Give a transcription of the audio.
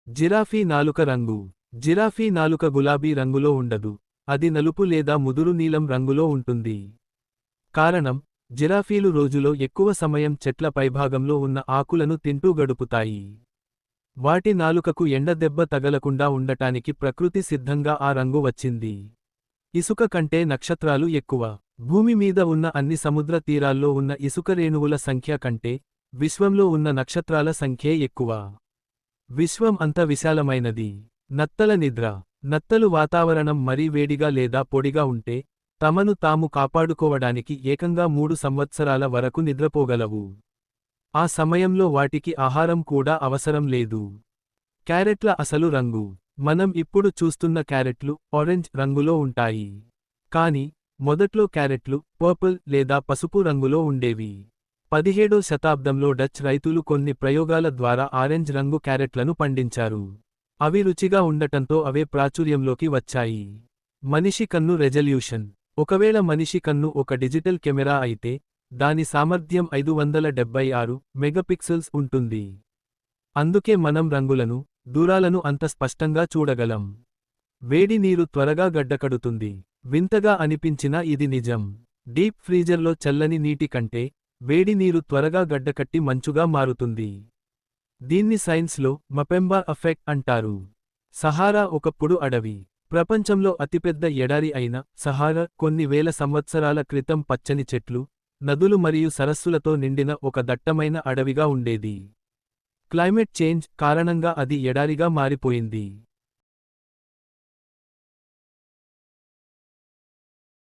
Giraffe నాలుక రంగు. Giraffe నాలుక గులాబీ రంగులో ఉండదు, అది నలుపు లేదా ముదురు నీలం రంగులో ఉంటుంది. కారణం, జిరాఫీలు రోజులో ఎక్కువ సమయం చెట్ల పైభాగంలో ఉన్న ఆకులను తింటూ గడుపుతాయి. వాటి నాలుకకు ఎండదెబ్బ తగలకుండా ఉండటానికి ప్రకృతి సిద్ధంగా ఆ రంగు వచ్చింది. ఇసుక కంటే నక్షత్రాలు ఎక్కువ. భూమి మీద ఉన్న అన్ని సముద్ర తీరాల్లో ఉన్న ఇసుక రేణువుల సంఖ్య కంటే విశ్వంలో ఉన్న నక్షత్రాల సంఖ్యే ఎక్కువ. విశ్వం అంత విశాలమైనది. నత్తల నిద్ర. నత్తలు వాతావరణం మరీ వేడిగా లేదా పొడిగా ఉంటే తమను తాము కాపాడుకోవడానికి ఏకంగా 3 సంవత్సరాల వరకు నిద్రపోగలవు. ఆ సమయంలో వాటికి ఆహారం కూడా అవసరం లేదు. క్యారెట్ల అసలు రంగు. మనం ఇప్పుడు చూస్తున్న క్యారెట్లు ఆరెంజ్ రంగులో ఉంటాయి. కాని మొదట్లో క్యారెట్లు పర్పుల్ లేదా పసుపు రంగులో ఉండేవి. 17వ శతాబ్దంలో డచ్ రైతులు కొన్ని ప్రయోగాల ద్వారా ఆరెంజ్ రంగు క్యారెట్లను పండించారు. అవి రుచిగా ఉండటంతో అవే ప్రాచుర్యంలోకి వచ్చాయి. మనిషి కన్ను రెజల్యూషన్. ఒకవేళ మనిషి కన్ను ఒక డిజిటల్ కెమెరా అయితే దాని సామర్థ్యం 576 మెగాపిక్సెల్స్ ఉంటుంది. అందుకే మనం రంగులను, దూరాలను అంత స్పష్టంగా చూడగలం. వేడి నీరు త్వరగా గడ్డకడుతుంది. వింతగా అనిపించినా ఇది నిజం. డీప్ ఫ్రీజర్లో చల్లని నీటి కంటే వేడి నీరు త్వరగా గడ్డకట్టి మంచుగా మారుతుంది. దీన్ని సైన్స్లో మపెంబా ఎఫెక్ట్ అంటారు. సహారా ఒకప్పుడు అడవి. ప్రపంచంలో అతిపెద్ద ఎడారి అయిన సహారా కొన్ని వేల సంవత్సరాల క్రితం పచ్చని చెట్లు, నదులు మరియు సరస్సులతో నిండిన ఒక దట్టమైన అడవిగా ఉండేది. క్లైమేట్ చేంజ్ కారణంగా అది ఎడారిగా మారిపోయింది.